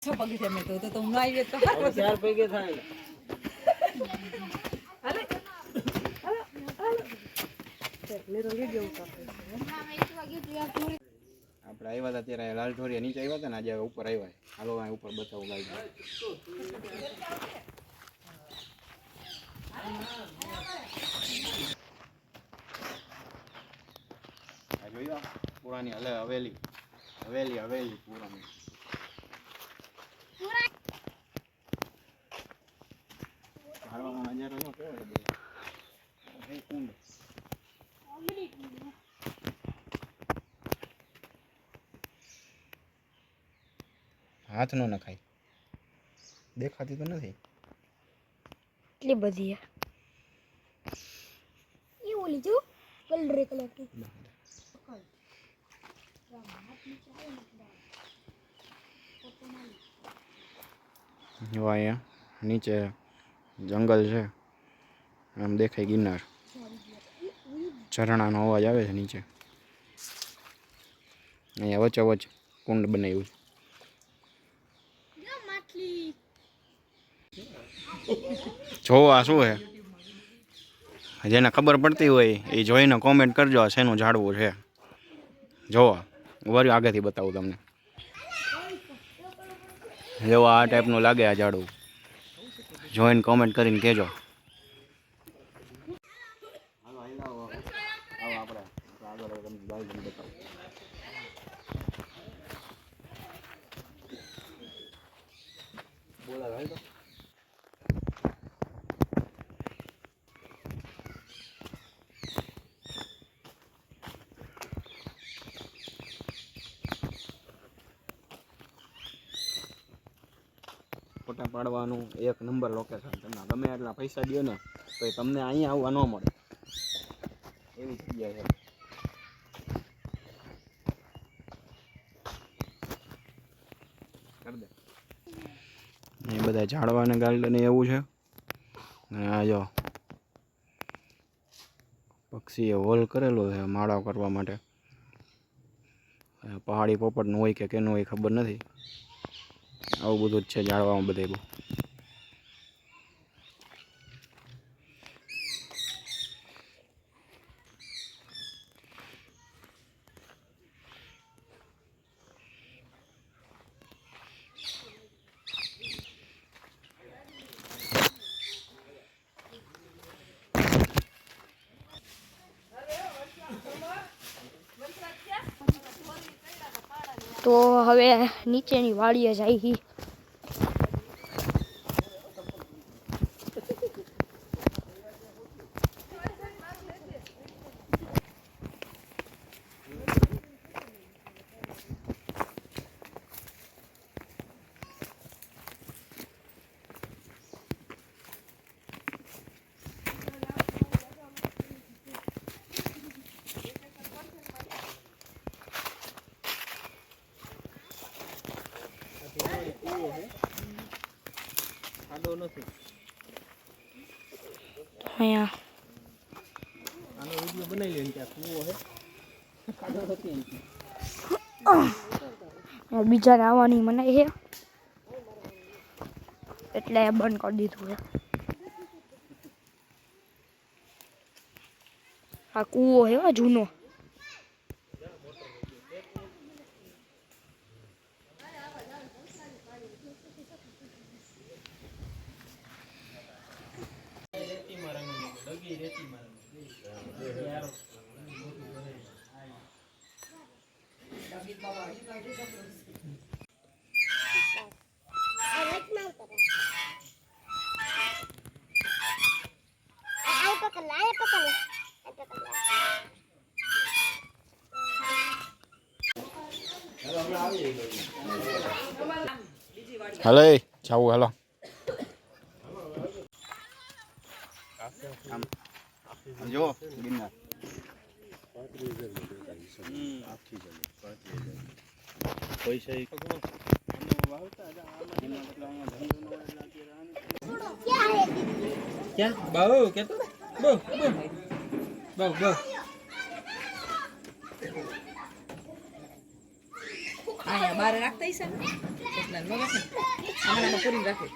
6 પગે તમે તો હું આવી તો 4 પગે થાય હાલે એટલે રોલી જેવું કરતો આપણે આવ્યા હતા ત્યારે લાલ ઢોરિયા નીચે આવ્યા હતા ને આજે ઉપર આવ્યા હાલો આ ઉપર બતાવું લાલ આ જોયો પુરાની હવેલી પુરાની હાલવામાં નજારો જો કેવો છે હે કુંડ હાથ નો નખાય દેખાતી તો નથી એટલી બધી એ ઓલી જો કલર કી જો અહીંયા નીચે જંગલ છે આમ દેખાય ગિરનાર ઝરણાનો અવાજ આવે છે નીચે અહીંયા વચ્ચોવચ્ચ કુંડ બનાવ્યું છે જો આ શું છે જેને ખબર પડતી હોય એ જોઈને કોમેન્ટ કરજો આ શેનું ઝાડવું છે જોવા વળી આગળથી બતાવું તમને જેવો આ ટાઈપનું લાગે આ ઝાડવું જોઈને કોમેન્ટ કરીને કહેજો ફોટા પાડવાનું 1 નંબર લોકેશન તમને ગમે એટલા પૈસા દો ને તો તમને અહીંયા આવવા ન મળે એવી જગ્યા છે એ બધા ઝાડવાને ગાર્ડન એવું છે અને આ જો પક્ષીએ હોલ કરેલો છે માળા કરવા માટે પહાડી પોપટનું હોય કે કેનું હોય ખબર નથી આવું બધું જ છે ઝાડવામાં બધે બહુ તો હવે નીચેની વાડીએ જાય અહીંયા આનો વિડિયો બનાવી લે કે કૂવો છે ખાડો નથી બીજાને આવવાની મનાઈ છે એટલે બંધ કરી દીધું છે આ કૂવો છે જૂનો હાલો જાવું હાલો જો ગિરનાર પૈસા ક્યાં બાઉ કેતો બહુ આયા બાર રાખતા હશે ને ના મગજ ને આમાં પૂરી રાખે